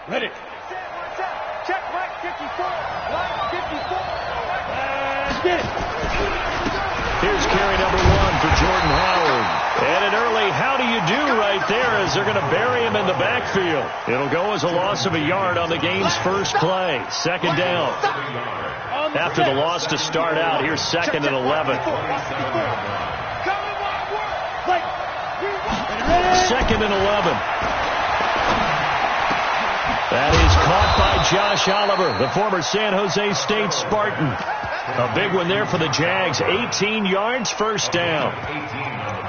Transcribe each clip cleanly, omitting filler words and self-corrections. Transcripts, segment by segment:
Ready. Check right 54. Line 54. Get it. Here's carry number 1 for Jordan Howard. And an early how do you do right there as they're going to bury him in the backfield. It'll go as a loss of a yard on the game's first play. Second down. After the loss to start out, here's 2nd and 11. 2nd and 11. That is caught by Josh Oliver, the former San Jose State Spartan. A big one there for the Jags. 18 yards, first down.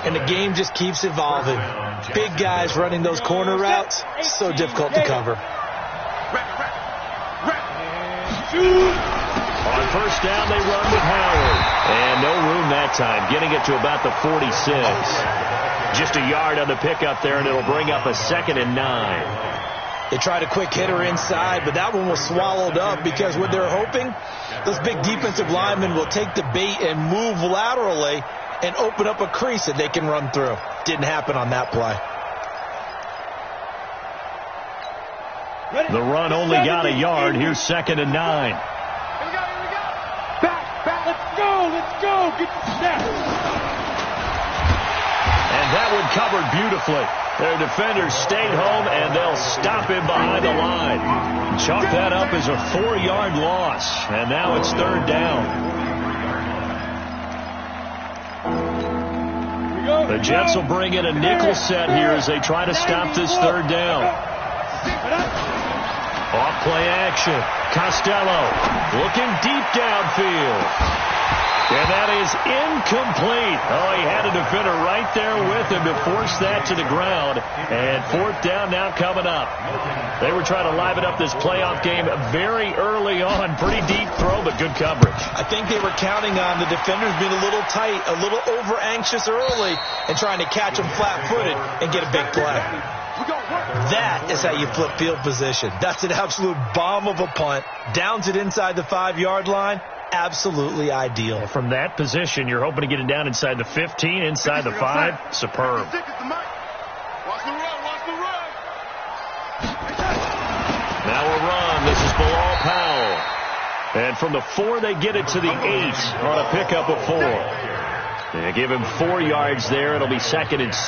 And the game just keeps evolving. Big guys running those corner routes, so difficult to cover. On first down, they run with Howard. And no room that time, getting it to about the 46. Just a yard on the pickup there, and it'll bring up a 2nd and 9. They tried a quick hitter inside, but that one was swallowed up because what they're hoping, those big defensive linemen will take the bait and move laterally and open up a crease that they can run through. Didn't happen on that play. The run only got a yard. Here's 2nd and 9. Here we go. Back. Let's go. Get the snap. And that one covered beautifully. Their defenders stayed home, and they'll stop him behind the line. Chalk that up as a 4-yard loss, and now it's 3rd down. The Jets will bring in a nickel set here as they try to stop this 3rd down. Off-play action. Costello looking deep downfield. And that is incomplete. Oh, he had a defender right there with him to force that to the ground. And 4th down now coming up. They were trying to liven up this playoff game very early on. Pretty deep throw, but good coverage. I think they were counting on the defenders being a little tight, a little over-anxious early, and trying to catch them flat-footed and get a big play. That is how you flip field position. That's an absolute bomb of a punt. Downs it inside the 5-yard line. Absolutely ideal. From that position, you're hoping to get it down inside the 15, inside the 5. Superb. Now a run. This is Bilal Powell. And from the 4, they get it to the 8 on a pickup of 4. They give him 4 yards there. It'll be 2nd and 6.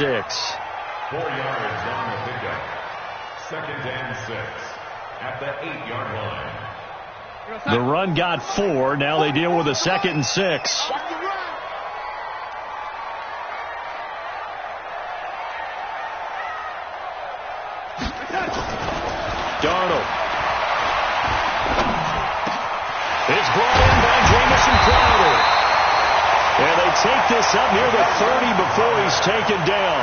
4 yards on the pickup. 2nd and 6 at the 8-yard line. The run got 4. Now they deal with a 2nd and 6. Darnold. It's brought in by Jamison Crowder. And they take this up near the 30 before he's taken down.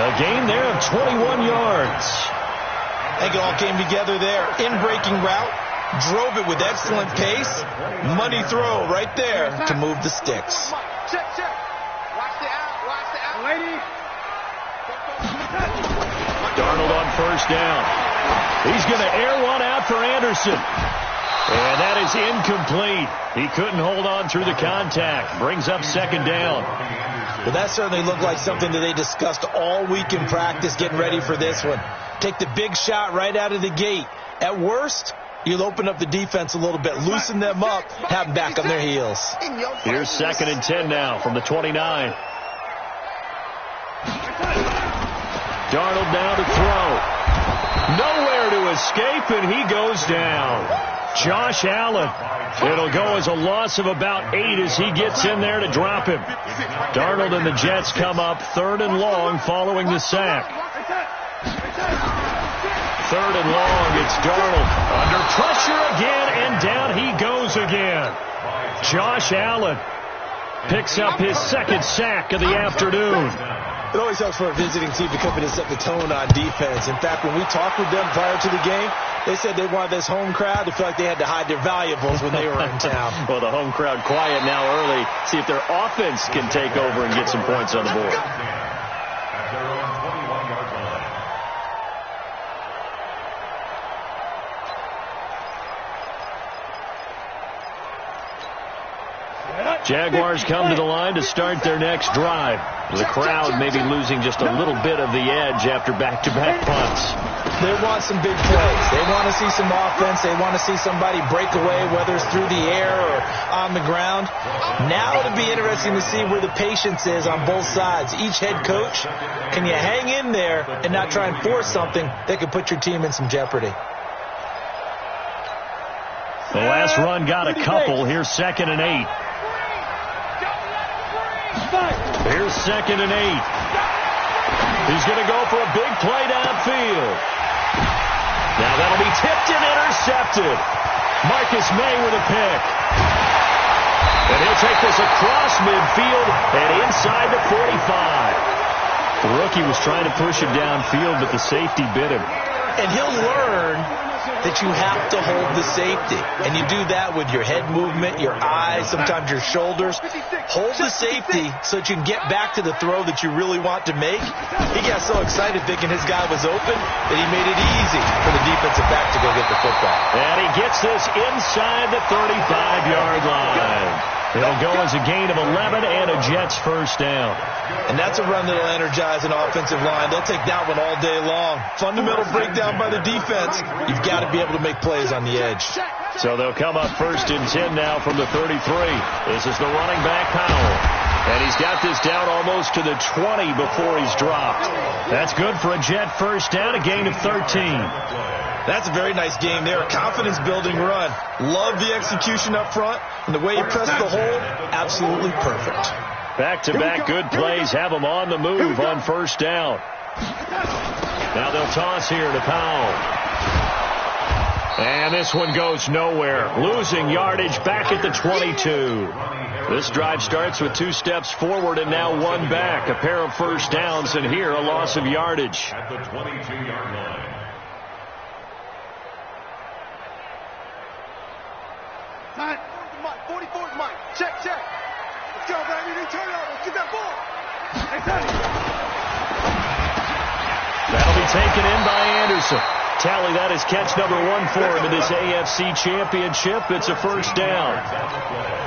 A gain there of 21 yards. I think it all came together there. In-breaking route. Drove it with excellent pace. Money throw right there to move the sticks. Check. Watch the out. Lady. Darnold on first down. He's going to air one out for Anderson. And that is incomplete. He couldn't hold on through the contact. Brings up 2nd down. Well, that certainly looked like something that they discussed all week in practice getting ready for this one. Take the big shot right out of the gate. At worst, you'll open up the defense a little bit, loosen them up, have them back on their heels. Here's 2nd and 10 now from the 29. Darnold now to throw. Nowhere to escape, and he goes down. Josh Allen. It'll go as a loss of about 8 as he gets in there to drop him. Darnold and the Jets come up 3rd and long following the sack. 3rd and long, it's Darnold. Under pressure again, and down he goes again. Josh Allen picks up his 2nd sack of the afternoon. It always helps for a visiting team to come in and set the tone on defense. In fact, when we talked with them prior to the game, they said they wanted this home crowd to feel like they had to hide their valuables when they were in town. Well, the home crowd quiet now early. See if their offense can take over and get some points on the board. At their own 21-yard line. Jaguars come to the line to start their next drive. The crowd maybe losing just a little bit of the edge after back-to-back punts. They want some big plays. They want to see some offense. They want to see somebody break away, whether it's through the air or on the ground. Now it'll be interesting to see where the patience is on both sides. Each head coach, can you hang in there and not try and force something that could put your team in some jeopardy? The last run got a couple. Here's 2nd and 8. Here's 2nd and 8. He's going to go for a big play downfield. Now that'll be tipped and intercepted. Marcus May with a pick. And he'll take this across midfield and inside the 45. The rookie was trying to push him downfield, but the safety bit him. And he'll learn that you have to hold the safety. And you do that with your head movement, your eyes, sometimes your shoulders. Hold the safety so that you can get back to the throw that you really want to make. He got so excited thinking his guy was open that he made it easy for the defensive back to go get the football. And he gets this inside the 35-yard line. It'll go as a gain of 11 and a Jets first down. And that's a run that'll energize an offensive line. They'll take that one all day long. Fundamental breakdown by the defense. You've got to be able to make plays on the edge. So they'll come up 1st and 10 now from the 33. This is the running back, Powell. And he's got this down almost to the 20 before he's dropped. That's good for a Jet first down, a gain of 13. That's a very nice game there. A confidence-building run. Love the execution up front. And the way he pressed the hold, absolutely perfect. Back-to-back good plays have him on the move on 1st down. Now they'll toss here to Powell. And this one goes nowhere. Losing yardage back at the 22. This drive starts with 2 steps forward and now 1 back. A pair of first downs, and here a loss of yardage. At the 22-yard line. Time. 44's Mike. Check. Let's go, baby. Turn it over. Let's get that ball. That'll be taken in by Anderson. Tally, that is catch number 1 for him in this AFC Championship. It's a first down.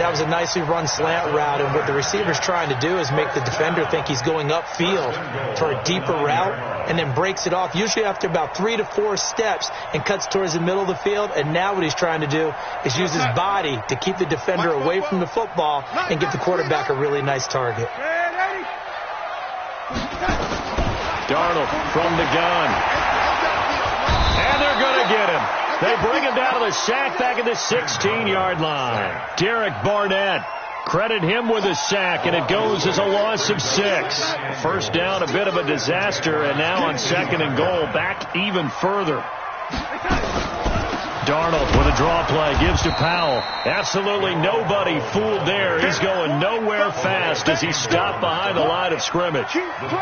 That was a nicely run slant route, and what the receiver's trying to do is make the defender think he's going upfield for a deeper route, and then breaks it off, usually after about 3 to 4 steps, and cuts towards the middle of the field. And now what he's trying to do is use his body to keep the defender away from the football and give the quarterback a really nice target. Darnold from the gun. And they're going to get him. They bring him down to the sack back at the 16-yard line. Derek Barnett. Credit him with a sack, and it goes as a loss of 6. First down, a bit of a disaster, and now on 2nd and goal, back even further. Darnold with a draw play, gives to Powell. Absolutely nobody fooled there. He's going nowhere fast as he's stopped behind the line of scrimmage.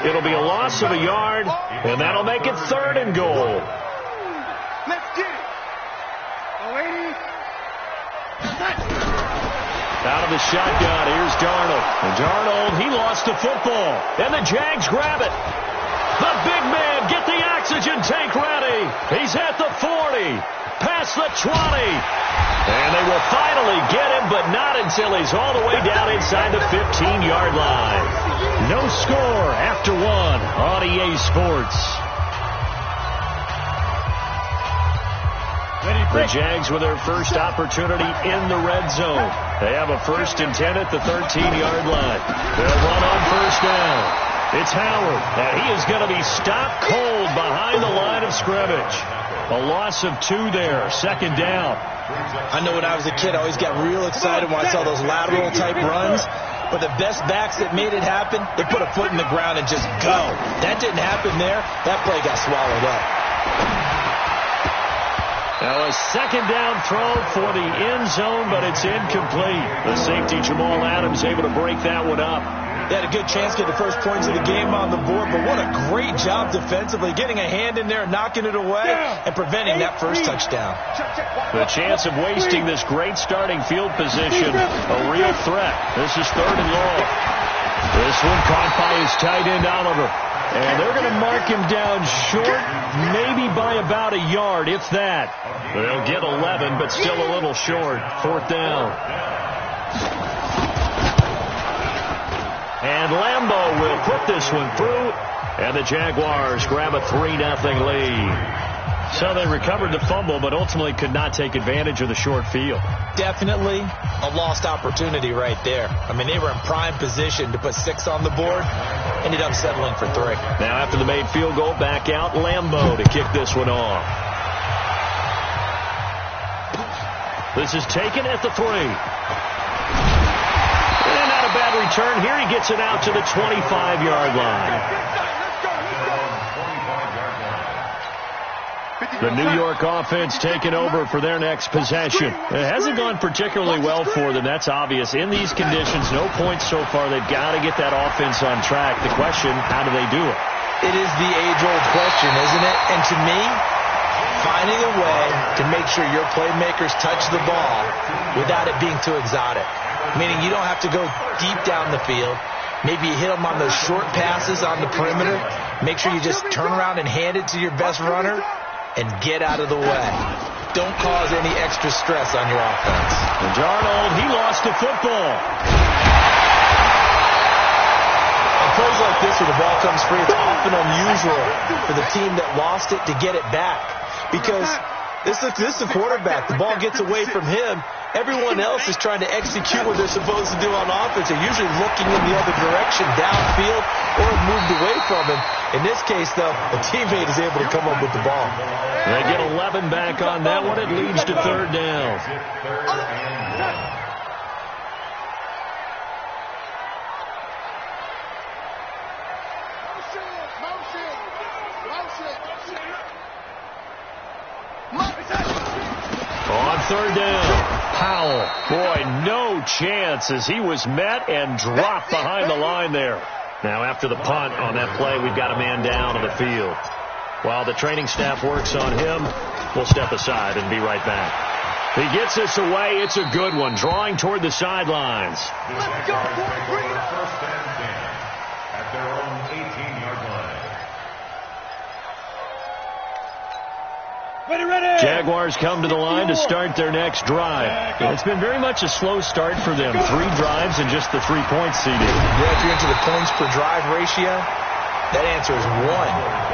It'll be a loss of a yard, and that'll make it 3rd and goal. Let's get it. Out of the shotgun, here's Darnold. And Darnold, he lost the football. And the Jags grab it. The big man, get the oxygen tank ready. He's at the 40. Past the 20. And they will finally get him, but not until he's all the way down inside the 15-yard line. No score after 1 on EA Sports. The Jags with their first opportunity in the red zone. They have a 1st and 10 at the 13-yard line. They'll run on first down. It's Howard, and he is going to be stopped cold behind the line of scrimmage. A loss of 2 there, 2nd down. I know when I was a kid, I always got real excited when I saw those lateral-type runs. But the best backs that made it happen, they put a foot in the ground and just go. That didn't happen there. That play got swallowed up. Now a 2nd down throw for the end zone, but it's incomplete. The safety, Jamal Adams, able to break that one up. They had a good chance to get the first points of the game on the board, but what a great job defensively, getting a hand in there, knocking it away, and preventing that first touchdown. The chance of wasting this great starting field position, a real threat. This is 3rd and long. This one caught by his tight end, Oliver. And they're going to mark him down short, maybe by about a yard, if that. They'll get 11, but still a little short. 4th down. And Lambeau will put this one through, and the Jaguars grab a 3-0 lead. So they recovered the fumble, but ultimately could not take advantage of the short field. Definitely a lost opportunity right there. I mean, they were in prime position to put 6 on the board. Ended up settling for 3. Now after the made field goal, back out Lambeau to kick this one off. This is taken at the 3. And not a bad return here. He gets it out to the 25-yard line. The New York offense taking over for their next possession. It hasn't gone particularly well for them. That's obvious. In these conditions, no points so far. They've got to get that offense on track. The question, how do they do it? It is the age-old question, isn't it? And to me, finding a way to make sure your playmakers touch the ball without it being too exotic. Meaning you don't have to go deep down the field. Maybe you hit them on those short passes on the perimeter. Make sure you just turn around and hand it to your best runner and get out of the way. Don't cause any extra stress on your offense. And Darnold, he lost the football. On plays like this where the ball comes free, it's often unusual for the team that lost it to get it back. Because this is the quarterback. The ball gets away from him. Everyone else is trying to execute what they're supposed to do on offense. They're usually looking in the other direction, downfield, or moved away from him. In this case, though, a teammate is able to come up with the ball. They get 11 back on that one. It leads to 3rd down. On 3rd down, Powell. Boy, no chance as he was met and dropped behind the line there. Now after the punt on that play, we've got a man down on the field. While the training staff works on him, we'll step aside and be right back. He gets this away. It's a good one, drawing toward the sidelines. Let's go, boys. Bring it up. First and 10 at their own 18-yard line. Jaguars come to the line to start their next drive. It's been very much a slow start for them. 3 drives and just the 3 points, CD. Yeah, if you're into the points per drive ratio, that answer is 1.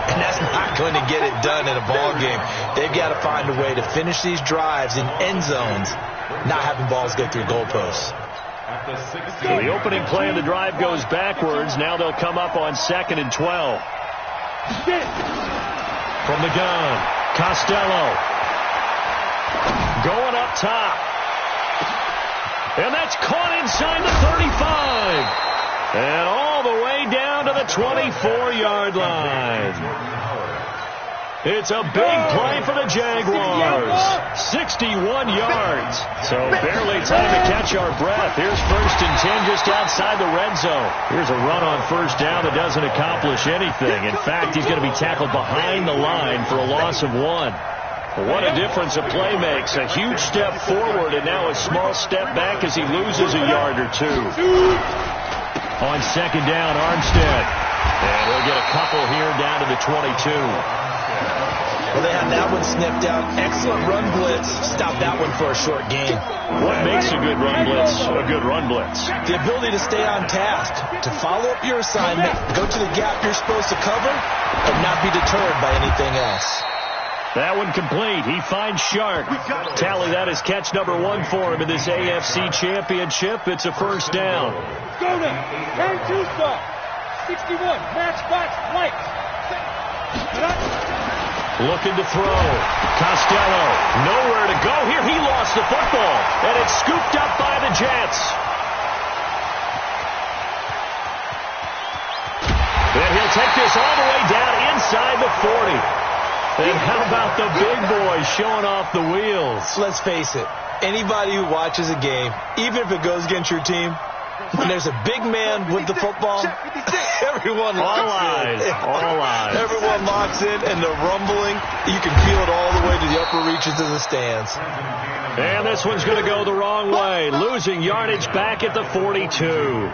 And that's not going to get it done in a ball game. They've got to find a way to finish these drives in end zones, not having balls go through goalposts. So the opening play of the drive goes backwards. Now they'll come up on 2nd and 12. From the gun, Costello going up top. And that's caught inside the 35. And all the way down to the 24-yard line. It's a big play for the Jaguars. 61 yards. So barely time to catch our breath. Here's 1st and 10 just outside the red zone. Here's a run on 1st down that doesn't accomplish anything. In fact, he's going to be tackled behind the line for a loss of 1. What a difference a play makes. A huge step forward and now a small step back as he loses a yard or 2. On 2nd down, Armstead. And he'll get a couple here down to the 22. Well, they had that one sniffed out. Excellent run blitz. Stop that one for a short gain. What makes a good run blitz a good run blitz? The ability to stay on task, to follow up your assignment, go to the gap you're supposed to cover, and not be deterred by anything else. That one complete. He finds Shark. Tally that is catch number 1 for him in this AFC Championship. It's a 1st down. Go now. Carry 2 stop. 61. Matchbox lights. Looking to throw. Costello. Nowhere to go here. He lost the football. And it's scooped up by the Jets. And he'll take this all the way down inside the 40. And how about the big boy showing off the wheels? Let's face it. Anybody who watches a game, even if it goes against your team, when there's a big man with the football, everyone locks in. All eyes. Everyone locks in, and the rumbling, you can feel it all the way to the upper reaches of the stands. And this one's going to go the wrong way, losing yardage back at the 42.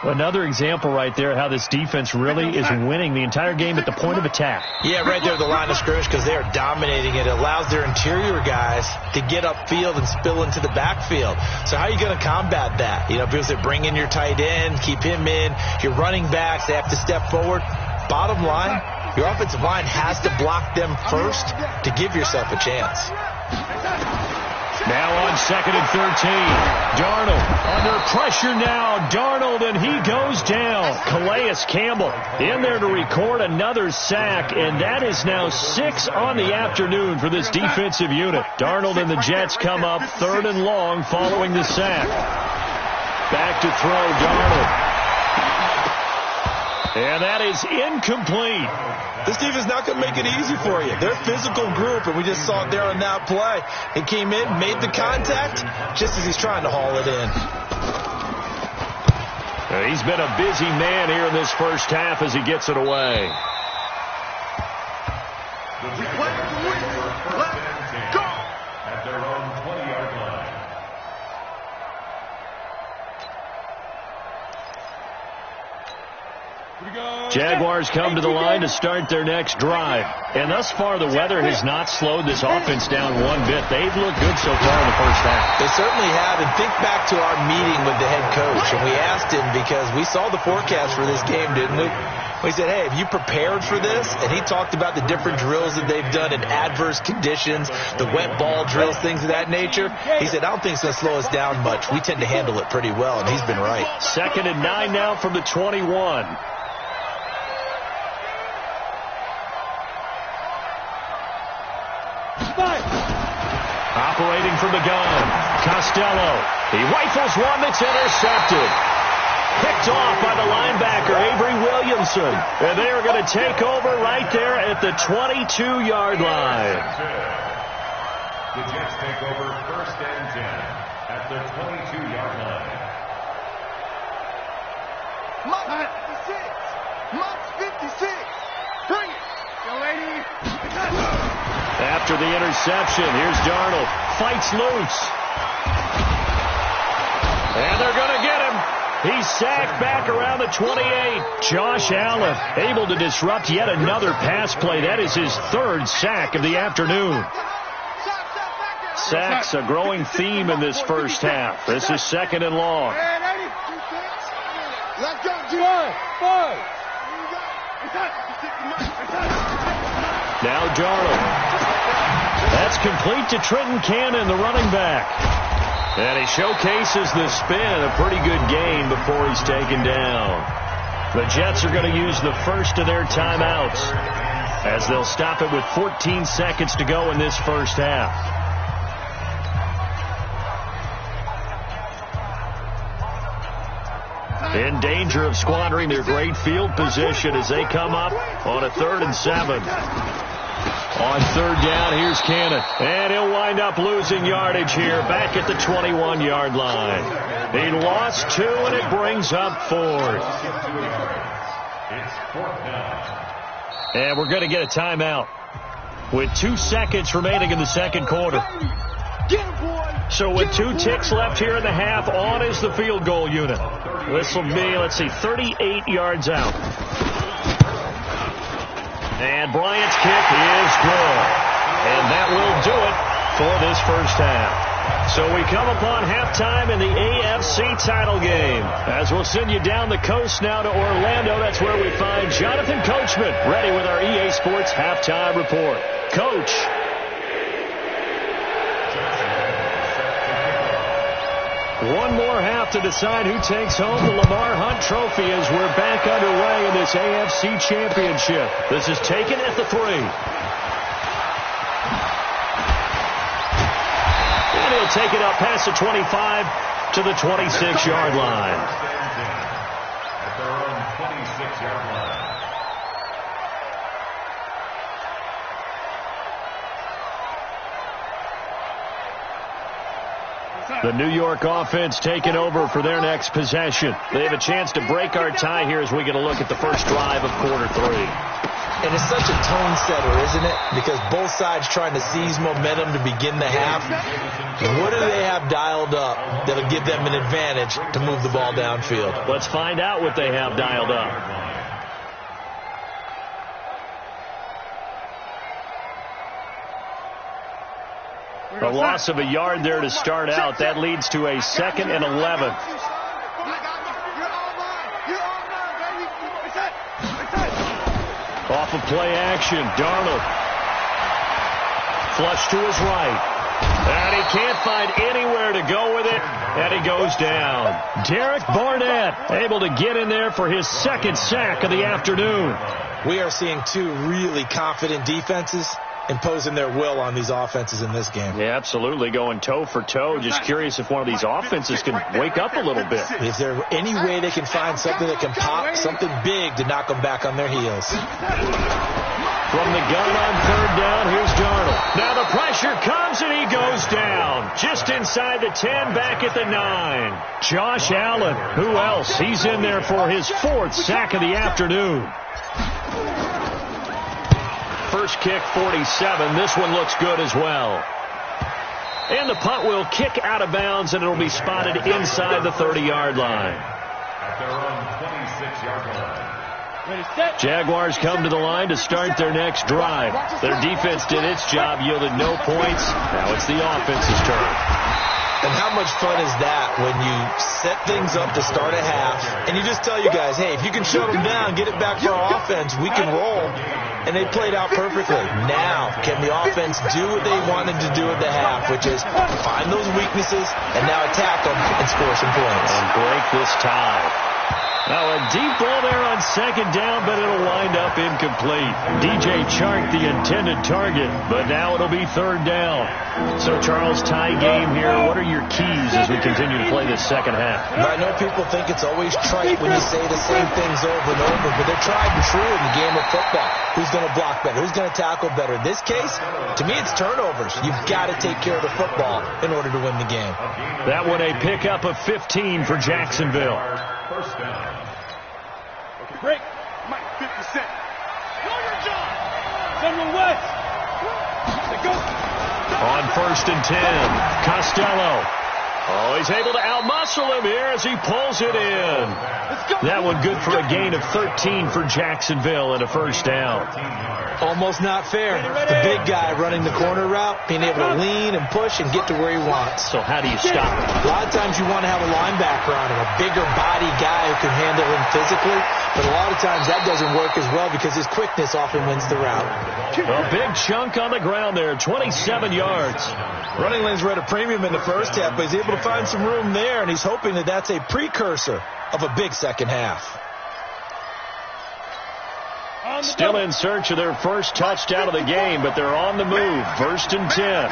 Another example right there how this defense really is winning the entire game at the point of attack. Yeah, right there at the line of scrimmage because they are dominating it. It allows their interior guys to get upfield and spill into the backfield. So how are you going to combat that? You know, people say bring in your tight end, keep him in. Your running backs, they have to step forward. Bottom line, your offensive line has to block them first to give yourself a chance. Now on 2nd and 13. Darnold under pressure now. Darnold, and he goes down. Calais Campbell in there to record another sack, and that is now 6 on the afternoon for this defensive unit. Darnold and the Jets come up 3rd and long following the sack. Back to throw, Darnold. And that is incomplete. This defense is not going to make it easy for you. They're a physical group, and we just saw it there on that play. He came in, made the contact, just as he's trying to haul it in. He's been a busy man here in this first half as he gets it away. Let's go! At their own 20-yard line. Jaguars come to the line to start their next drive. And thus far, the weather has not slowed this offense down one bit. They've looked good so far in the first half. They certainly have. And think back to our meeting with the head coach. And we asked him because we saw the forecast for this game, didn't we? We said, hey, have you prepared for this? And he talked about the different drills that they've done in adverse conditions, the wet ball drills, things of that nature. He said, I don't think it's going to slow us down much. We tend to handle it pretty well, and he's been right. 2nd and 9 now from the 21. Operating from the gun, Costello. He rifles one that's intercepted. Picked off by the linebacker, Avery Williamson. And they are going to take over right there at the 22-yard line. The Jets take over 1st and 10 at the 22-yard line. Mike 56. Mike 56. Bring it. Go, lady. After the interception, here's Darnold. Fights loose. And they're going to get him. He's sacked back around the 28. Josh Allen able to disrupt yet another pass play. That is his 3rd sack of the afternoon. Sacks a growing theme in this first half. This is 2nd and long. Let's go, Five. Now Darnold. That's complete to Trenton Cannon, the running back. And he showcases the spin. A pretty good gain before he's taken down. The Jets are going to use the first of their timeouts as they'll stop it with 14 seconds to go in this first half. In danger of squandering their great field position as they come up on a 3rd and 7. On 3rd down, here's Cannon. And he'll wind up losing yardage here back at the 21-yard line. He lost 2, and it brings up 4th. It's 4th down. And we're going to get a timeout with 2 seconds remaining in the second quarter. So with 2 ticks left here in the half, on is the field goal unit. This will be, 38 yards out. And Bryant's kick is good. And that will do it for this first half. So we come upon halftime in the AFC title game. As we'll send you down the coast now to Orlando, that's where we find Jonathan Coachman ready with our EA Sports halftime report. Coach. One more half to decide who takes home the Lamar Hunt Trophy as we're back underway in this AFC Championship. This is taken at the 3. And he'll take it up past the 25 to the 26-yard line. At their own 26-yard line. The New York offense taking over for their next possession. They have a chance to break our tie here as we get a look at the first drive of quarter 3. And it's such a tone setter, isn't it? Because both sides trying to seize momentum to begin the half. What do they have dialed up that'll give them an advantage to move the ball downfield? Let's find out what they have dialed up. A loss of a yard there to start out. That leads to a 2nd and 11. Off of play action, Darnold. Flush to his right. And he can't find anywhere to go with it, and he goes down. Derek Barnett able to get in there for his 2nd sack of the afternoon. We are seeing two really confident defenses imposing their will on these offenses in this game. Yeah, absolutely, going toe for toe. Just curious if one of these offenses can wake up a little bit. Is there any way they can find something that can pop, something big to knock them back on their heels? From the gun on 3rd down, here's Darnold. Now the pressure comes and he goes down. Just inside the 10, back at the 9. Josh Allen, who else? He's in there for his 4th sack of the afternoon. First kick, 47. This one looks good as well. And the punt will kick out of bounds, and it'll be spotted inside the 30-yard line. At their own 26-yard line. Jaguars come to the line to start their next drive. Their defense did its job, yielded no points. Now it's the offense's turn. And how much fun is that when you set things up to start a half, and you just tell you guys, hey, if you can shut them down, get it back for our offense, we can roll. And they played out perfectly. Now, can the offense do what they wanted to do at the half, which is find those weaknesses and now attack them and score some points. And break this tie. Now a deep ball there on 2nd down, but it'll wind up incomplete. DJ Chark, the intended target, but now it'll be 3rd down. So, Charles, tie game here. What are your keys as we continue to play this 2nd half? I know people think it's always trite when you say the same things over and over, but they're tried and true in the game of football. Who's going to block better? Who's going to tackle better? In this case, to me, it's turnovers. You've got to take care of the football in order to win the game. That one a pickup of 15 for Jacksonville. First down. Break. Mike, 50 cent. Do your job. General West. They go. On 1st and 10, Costello. Oh, he's able to outmuscle him here as he pulls it in. That one good for a gain of 13 for Jacksonville and a 1st down. Almost not fair. The big guy running the corner route, being able to lean and push and get to where he wants. So how do you stop him? A lot of times you want to have a linebacker on him, a bigger body guy who can handle him physically, but a lot of times that doesn't work as well because his quickness often wins the route. A big chunk on the ground there, 27 yards. Running lanes were at a premium in the first half, but he's able to find some room there, and he's hoping that that's a precursor of a big second half. Still in search of their first touchdown of the game, but they're on the move. 1st and 10.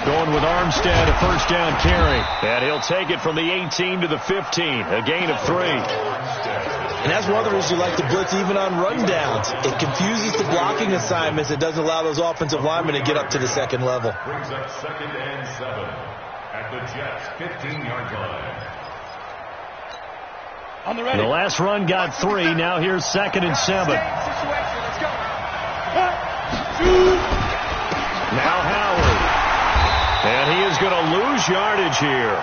Going with Armstead, a 1st down carry. And he'll take it from the 18 to the 15, a gain of 3. And that's one of the reasons you like to blitz even on rundowns. It confuses the blocking assignments. It doesn't allow those offensive linemen to get up to the 2nd level. Brings up 2nd and 7 at the Jets' 15-yard line. On the ready. The last run got 3. Now here's 2nd and 7. Now Howard. And he is going to lose yardage here.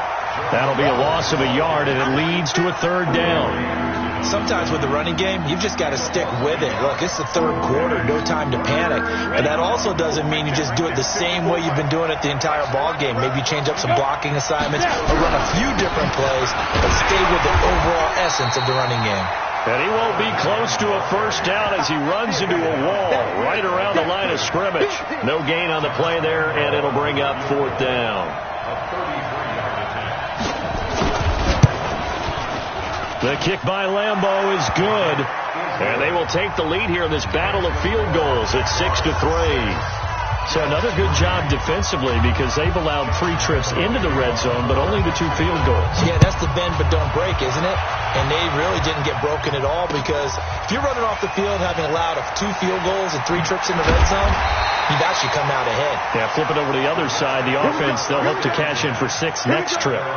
That'll be a loss of a yard, and it leads to a 3rd down. Sometimes with the running game, you've just got to stick with it. Look, it's the 3rd quarter, no time to panic. But that also doesn't mean you just do it the same way you've been doing it the entire ball game. Maybe change up some blocking assignments or run a few different plays, but stay with the overall essence of the running game. And he won't be close to a 1st down as he runs into a wall right around the line of scrimmage. No gain on the play there, and it'll bring up 4th down. The kick by Lambeau is good. And they will take the lead here in this battle of field goals at 6-3. So another good job defensively because they've allowed 3 trips into the red zone, but only the 2 field goals. Yeah, that's the bend but don't break, isn't it? And they really didn't get broken at all because if you're running off the field having allowed 2 field goals and 3 trips in the red zone, you've actually come out ahead. Yeah, flip it over to the other side. The offense, they'll hope to cash in for 6 next trip.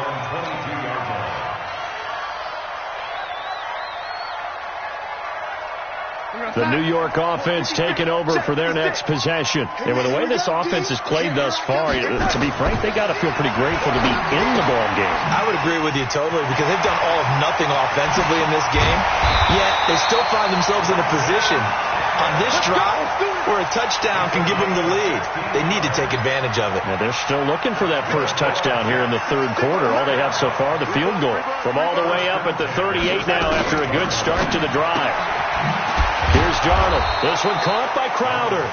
The New York offense taking over for their next possession. And with the way this offense has played thus far, to be frank, they got to feel pretty grateful to be in the ball game. I would agree with you totally, because they've done all of nothing offensively in this game, yet they still find themselves in a position on this drive where a touchdown can give them the lead. They need to take advantage of it. Now they're still looking for that first touchdown here in the third quarter. All they have so far, the field goal. From all the way up at the 38 now after a good start to the drive. Here's Darnold. This one caught by Crowder.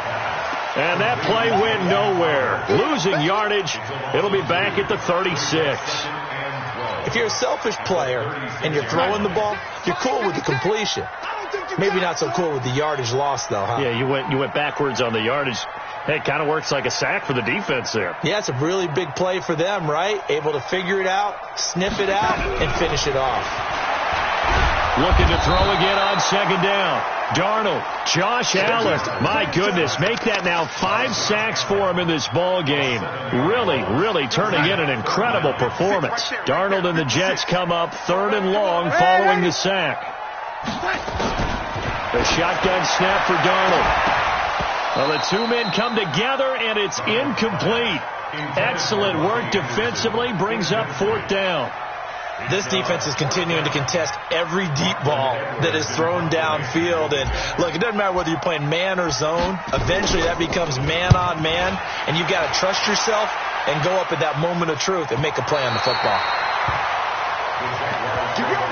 And that play went nowhere. Losing yardage. It'll be back at the 36. If you're a selfish player and you're throwing the ball, you're cool with the completion. Maybe not so cool with the yardage loss, though, huh? Yeah, you went backwards on the yardage. Hey, it kind of works like a sack for the defense there. Yeah, it's a really big play for them, right? Able to figure it out, sniff it out, and finish it off. Looking to throw again on second down. Darnold, Josh Allen. My goodness, make that now 5 sacks for him in this ball game. Really turning in an incredible performance. Darnold and the Jets come up 3rd and long following the sack. The shotgun snap for Darnold. Well, the two men come together, and it's incomplete. Excellent work defensively, brings up 4th down. This defense is continuing to contest every deep ball that is thrown downfield. And, look, it doesn't matter whether you're playing man or zone. Eventually that becomes man-on-man, and you've got to trust yourself and go up at that moment of truth and make a play on the football. Get ready.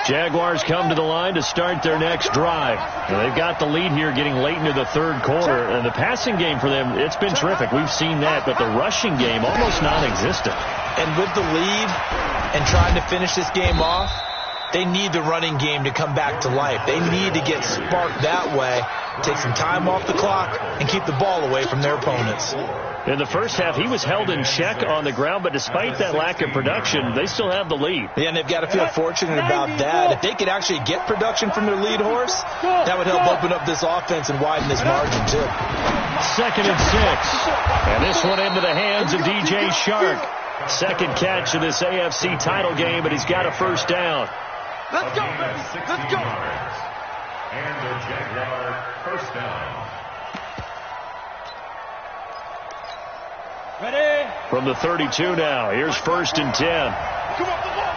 Jaguars come to the line to start their next drive. Now, they've got the lead here getting late into the third quarter. And the passing game for them, it's been terrific. We've seen that. But the rushing game, almost non-existent. And with the lead and trying to finish this game off, they need the running game to come back to life. They need to get sparked that way, take some time off the clock, and keep the ball away from their opponents. In the first half, he was held in check on the ground, but despite that lack of production, they still have the lead. Yeah, and they've got to feel fortunate about that. If they could actually get production from their lead horse, that would help open up this offense and widen this margin, too. 2nd and 6. And this one into the hands of DJ Shark. Second catch of this AFC title game, but he's got a first down. Let's go, baby. Let's go. And the Jaguar first down. Ready? From the 32 now, here's 1st and 10. Come on, come on.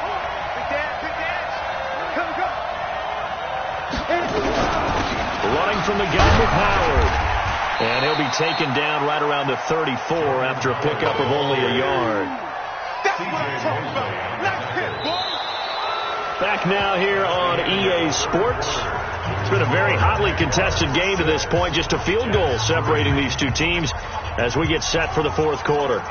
Big dance. Running from the gun with Howard. And he'll be taken down right around the 34 after a pickup of only a yard. That's what I'm talking about. Let's hit, boy. Back now here on EA Sports. It's been a very hotly contested game to this point. Just a field goal separating these two teams as we get set for the fourth quarter.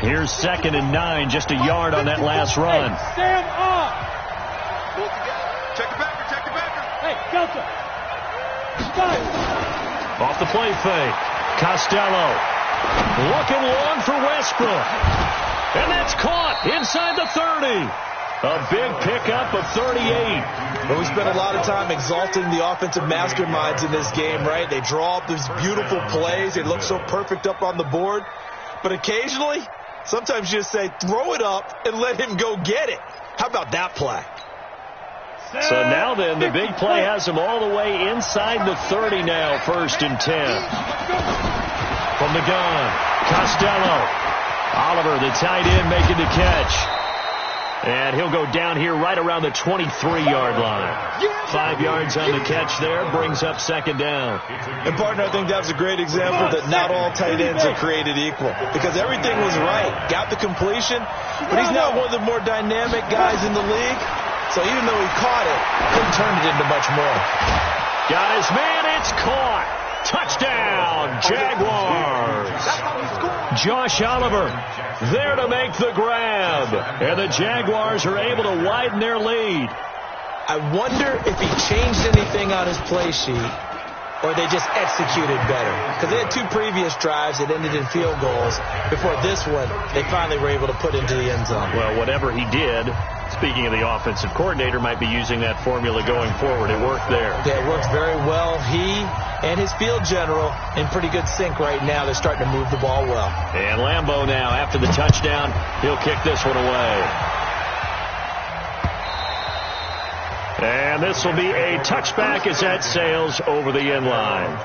Here's 2nd and 9, just a yard on that last run. Stand up. Pull it together. Check the backer. Hey, Delta. Stop. Off the play fake. Costello looking long for Westbrook. And that's caught inside the 30. A big pickup of 38. But we spent a lot of time exalting the offensive masterminds in this game, right? They draw up these beautiful plays. They look so perfect up on the board. But occasionally, sometimes you just say, throw it up and let him go get it. How about that play? So now then, the big play has him all the way inside the 30 now, 1st and 10. From the gun, Costello. Oliver, the tight end, making the catch. And he'll go down here right around the 23-yard line. 5 yards on the catch there, brings up 2nd down. And, partner, I think that's a great example that not all tight ends are created equal. Because everything was right. Got the completion, but he's not one of the more dynamic guys in the league. So even though he caught it, couldn't turn it into much more. Got his man, it's caught. Touchdown, Jaguars. Josh Oliver there to make the grab. And the Jaguars are able to widen their lead. I wonder if he changed anything on his play sheet or they just executed better. Because they had 2 previous drives that ended in field goals. Before this one, they finally were able to put into the end zone. Well, whatever he did, Speaking of the offensive coordinator, might be using that formula going forward. It worked there. Yeah, it worked very well. He and his field general in pretty good sync right now. They're starting to move the ball well. And Lambeau now, after the touchdown, he'll kick this one away. And this will be a touchback as that sails over the end line.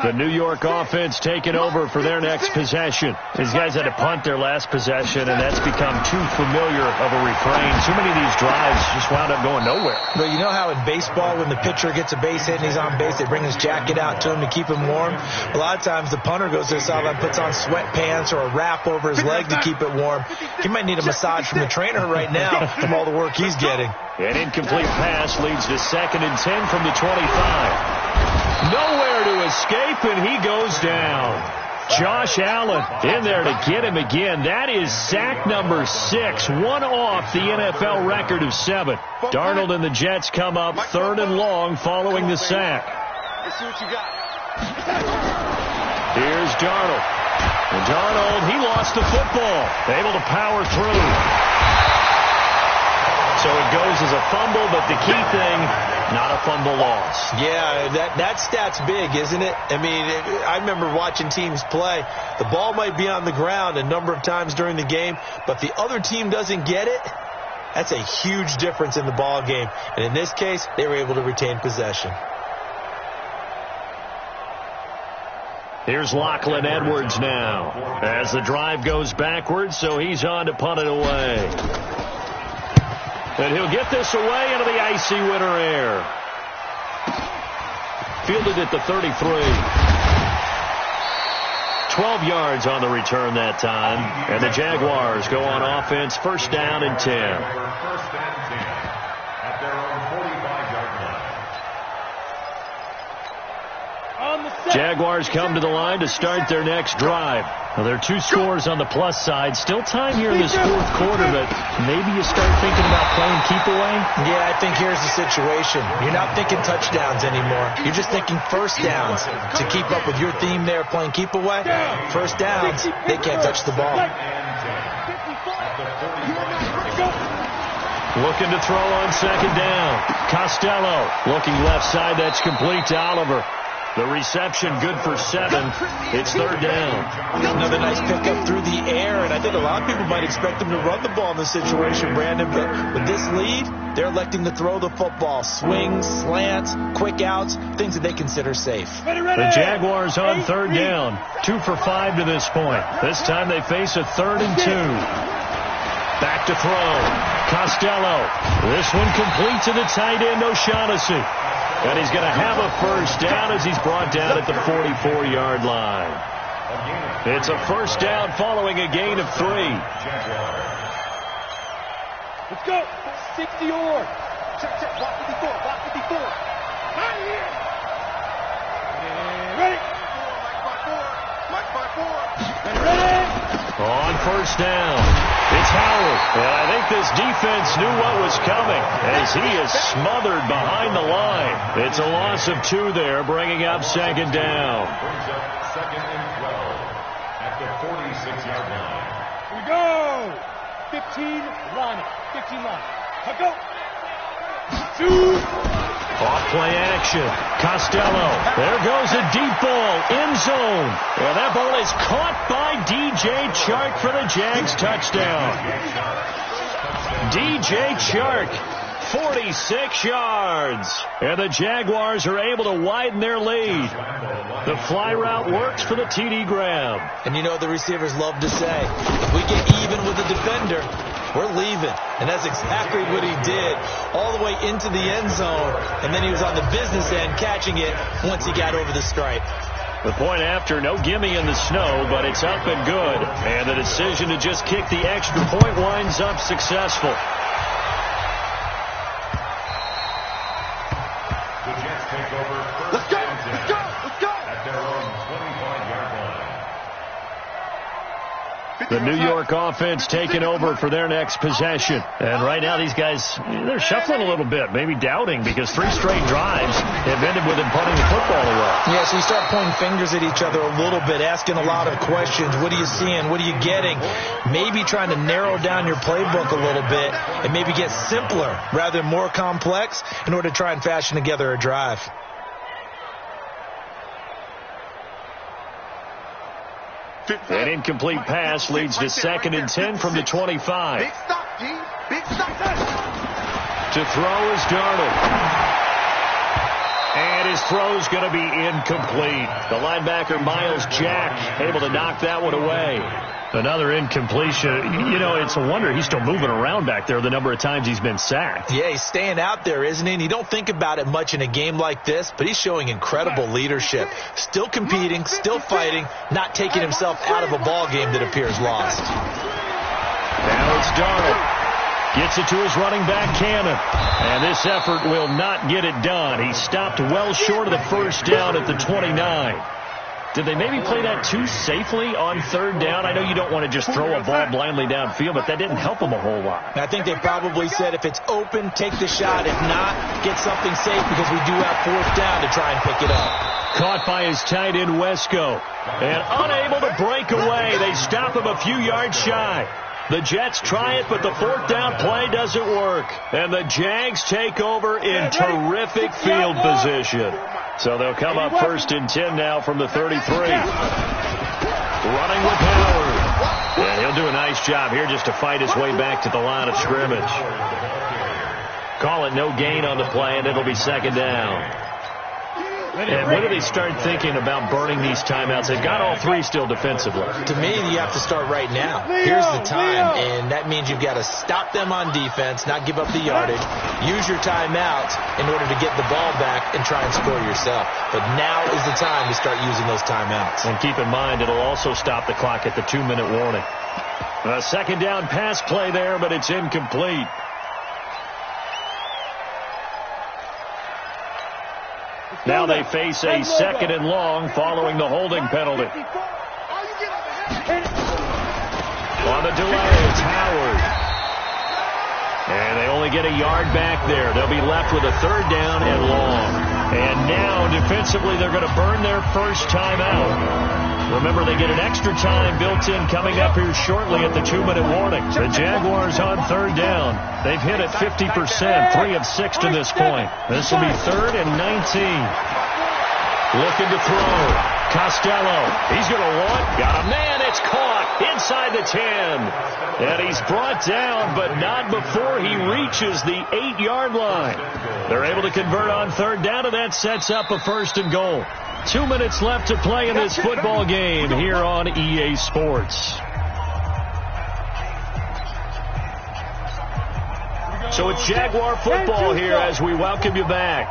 The New York offense taking over for their next possession. These guys had to punt their last possession, and that's become too familiar of a refrain. Too many of these drives just wound up going nowhere. But you know how in baseball, when the pitcher gets a base hit and he's on base, they bring his jacket out to him to keep him warm? A lot of times the punter goes to the sideline, puts on sweatpants or a wrap over his leg to keep it warm. He might need a massage from the trainer right now from all the work he's getting. An incomplete pass leads to 2nd and 10 from the 25. Nowhere to escape, and he goes down. Josh Allen in there to get him again. That is sack number 6, one off the NFL record of 7. Darnold and the Jets come up 3rd and long following the sack. Let's see what you got. Here's Darnold. And Darnold, he lost the football. Able to power through. So it goes as a fumble, but the key thing, not a fumble loss. Yeah, that stat's big, isn't it? I mean, I remember watching teams play. The ball might be on the ground a number of times during the game, but the other team doesn't get it. That's a huge difference in the ball game. And in this case, they were able to retain possession. Here's Lachlan Edwards now as the drive goes backwards, so he's on to punt it away. And he'll get this away into the icy winter air. Fielded at the 33. 12 yards on the return that time. And the Jaguars go on offense, 1st down and 10. First and 10 at their own 45-yard line. Jaguars come to the line to start their next drive. Well, there are 2 scores on the plus side. Still time here in this 4th quarter, but maybe you start thinking about playing keep away? Yeah, I think here's the situation. You're not thinking touchdowns anymore. You're just thinking 1st downs. To keep up with your theme there, playing keep away, 1st downs, they can't touch the ball. Looking to throw on 2nd down. Costello looking left side. That's complete to Oliver. The reception good for 7. It's 3rd down. Another nice pickup through the air, and I think a lot of people might expect them to run the ball in this situation, Brandon, but with this lead, they're electing to throw the football. Swings, slants, quick outs, things that they consider safe. The Jaguars on 3rd down. 2 for 5 to this point. This time they face a 3rd and 2. Back to throw. Costello. This one complete to the tight end, O'Shaughnessy. And he's going to have a 1st down as he's brought down at the 44-yard line. It's a 1st down following a gain of 3. Let's go. 60 yard. Check, block 54, block 54. Right here. And ready. Mike by 4. And ready. On 1st down, it's Howard. And I think this defense knew what was coming as he is smothered behind the line. It's a loss of 2 there, bringing up 2nd down. Brings up 2nd and 12 at the 46-yard line. Here we go. 15 line. 15 line. Let's go. 2. Off play action. Costello. There goes a deep ball. End zone. And that ball is caught by DJ Chark for the Jags touchdown. DJ Chark, 46 yards. And the Jaguars are able to widen their lead. The fly route works for the TD grab. And you know the receivers love to say, if we get even with the defender, we're leaving. And that's exactly what he did, all the way into the end zone. And then he was on the business end catching it once he got over the stripe. The point after, no gimme in the snow, but it's up and good. And the decision to just kick the extra point winds up successful. The Jets take over 1st Let's go. and 10 Let's go. at their own 25-yard line. The New York offense taking over for their next possession. And right now these guys, they're shuffling a little bit, maybe doubting, because 3 straight drives have ended with them punting the football away. Yeah, so you start pointing fingers at each other a little bit, asking a lot of questions. What are you seeing? What are you getting? Maybe trying to narrow down your playbook a little bit and maybe get simpler rather than more complex in order to try and fashion together a drive. An incomplete pass leads to 2nd and 10 from the 25. Big stop, G. Big stop. To throw is Darnold. And his throw's going to be incomplete. The linebacker, Miles Jack, able to knock that one away. Another incompletion. You know, it's a wonder he's still moving around back there the number of times he's been sacked. Yeah, he's staying out there, isn't he? And you don't think about it much in a game like this, but he's showing incredible leadership. Still competing, still fighting, not taking himself out of a ball game that appears lost. Now it's Darnold. Gets it to his running back, Cannon. And this effort will not get it done. He stopped well short of the first down at the 29. Did they maybe play that too safely on 3rd down? I know you don't want to just throw a ball blindly downfield, but that didn't help them a whole lot. I think they probably said if it's open, take the shot. If not, get something safe because we do have 4th down to try and pick it up. Caught by his tight end, Wesco. And unable to break away. They stop him a few yards shy. The Jets try it, but the 4th down play doesn't work. And the Jags take over in terrific field position. So they'll come up 1st and 10 now from the 33. Running with Howard. And he'll do a nice job here just to fight his way back to the line of scrimmage. Call it no gain on the play, and it'll be 2nd down. And when do they start thinking about burning these timeouts? They've got all 3 still defensively. To me, you have to start right now. Here's the time, and that means you've got to stop them on defense, not give up the yardage, use your timeouts in order to get the ball back and try and score yourself. But now is the time to start using those timeouts. And keep in mind, it'll also stop the clock at the 2-minute warning. A 2nd down pass play there, but it's incomplete. Now they face a 2nd and long following the holding penalty. On the delay, it's Howard. And they only get a yard back there. They'll be left with a 3rd down and long. And now, defensively, they're going to burn their first timeout. Remember, they get an extra time built in coming up here shortly at the 2-minute warning. The Jaguars on 3rd down. They've hit it 50%, 3 of 6 to this point. This will be 3rd and 19. Looking to throw. Costello. He's going to want. Got a man. It's caught inside the 10. And he's brought down, but not before he reaches the 8-yard line. They're able to convert on 3rd down, and that sets up a 1st and goal. 2 minutes left to play in this football game here on EA Sports. So it's Jaguar football here as we welcome you back.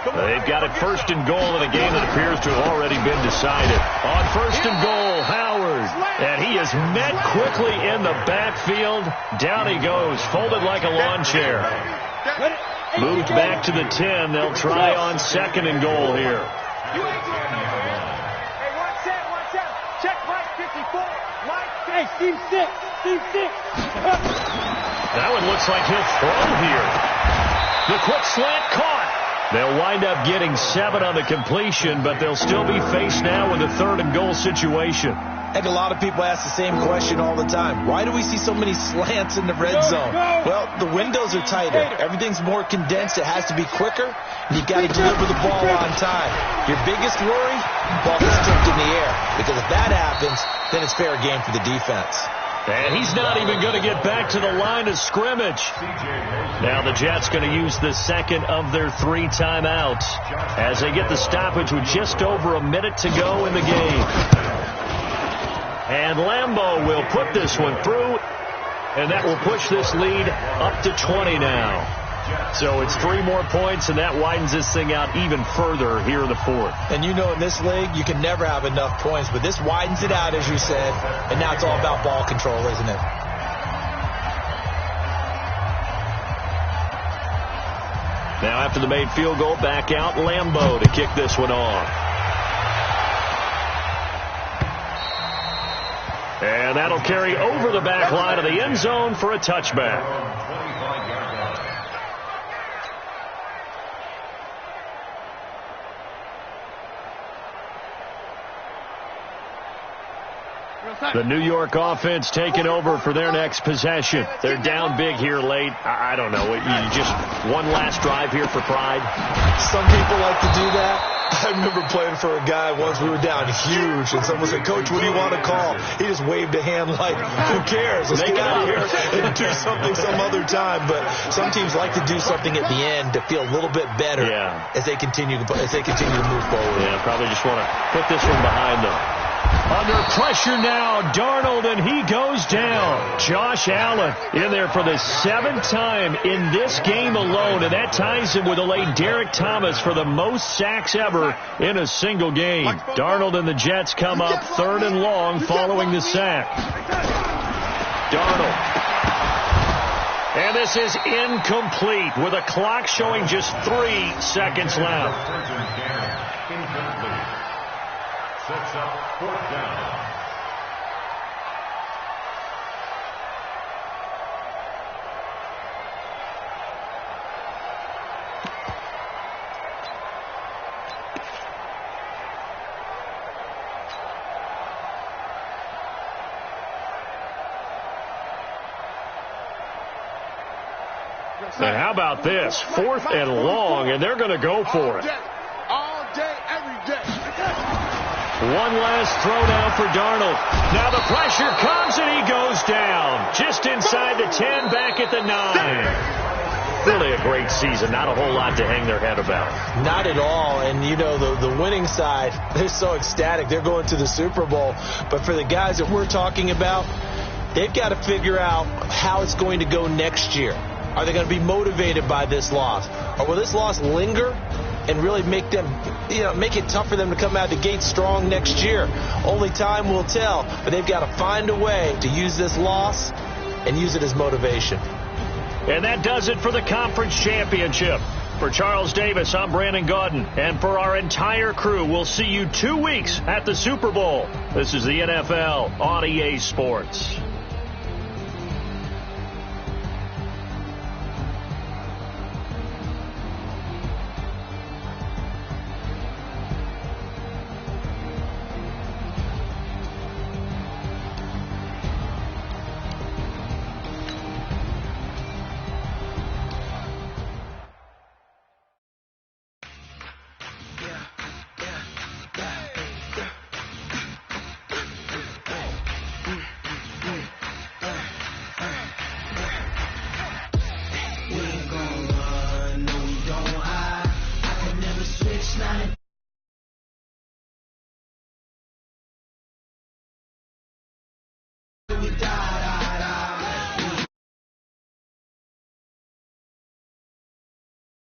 They've got it 1st and goal in a game that appears to have already been decided. On 1st and goal, Howard. And he is met quickly in the backfield. Down he goes, folded like a lawn chair. Moved back to the 10. They'll try on 2nd and goal here. Hey, watch out. Check right 54. Right. Hey, Steve 6. That one looks like he'll throw here. The quick slant caught. They'll wind up getting 7 on the completion, but they'll still be faced now with a 3rd and goal situation. I think a lot of people ask the same question all the time. Why do we see so many slants in the red zone? Well, the windows are tighter. Everything's more condensed. It has to be quicker, and you've got to deliver the ball on time. Your biggest worry, the ball gets tipped in the air, because if that happens, then it's fair game for the defense. And he's not even going to get back to the line of scrimmage. Now the Jets going to use the 2nd of their 3 timeouts as they get the stoppage with just over a minute to go in the game. And Lambeau will put this one through, and that will push this lead up to 20 now. So it's 3 more points, and that widens this thing out even further here in the 4th. And you know in this league, you can never have enough points, but this widens it out, as you said, and now it's all about ball control, isn't it? Now after the made field goal, back out Lambeau to kick this one off. And that'll carry over the back line of the end zone for a touchback. The New York offense taking over for their next possession. They're down big here late. I don't know. You just one last drive here for pride. Some people like to do that. I remember playing for a guy once. We were down huge, and someone said, "Coach, what do you want to call?" He just waved a hand like, "Who cares? Let's get out of here and do something some other time." But some teams like to do something at the end to feel a little bit better as they continue to move forward. Yeah, probably just want to put this one behind them. Under pressure now, Darnold, and he goes down. Josh Allen in there for the 7th time in this game alone, and that ties him with the late Derek Thomas for the most sacks ever in a single game. Darnold and the Jets come up 3rd and long following the sack. Darnold. And this is incomplete with a clock showing just 3 seconds left. Sets up 4th down. And how about this? 4th and long, and they're going to go for it. All day, every day. One last throw down for Darnold. Now the pressure comes, and he goes down. Just inside the 10, back at the 9. Really a great season. Not a whole lot to hang their head about. Not at all. And, you know, the winning side, they're so ecstatic. They're going to the Super Bowl. But for the guys that we're talking about, they've got to figure out how it's going to go next year. Are they going to be motivated by this loss? Or will this loss linger and really make them, make it tough for them to come out of the gate strong next year? Only time will tell, but they've got to find a way to use this loss and use it as motivation. And that does it for the conference championship. For Charles Davis, I'm Brandon Gaudin. And for our entire crew, we'll see you 2 weeks at the Super Bowl. This is the NFL on EA Sports.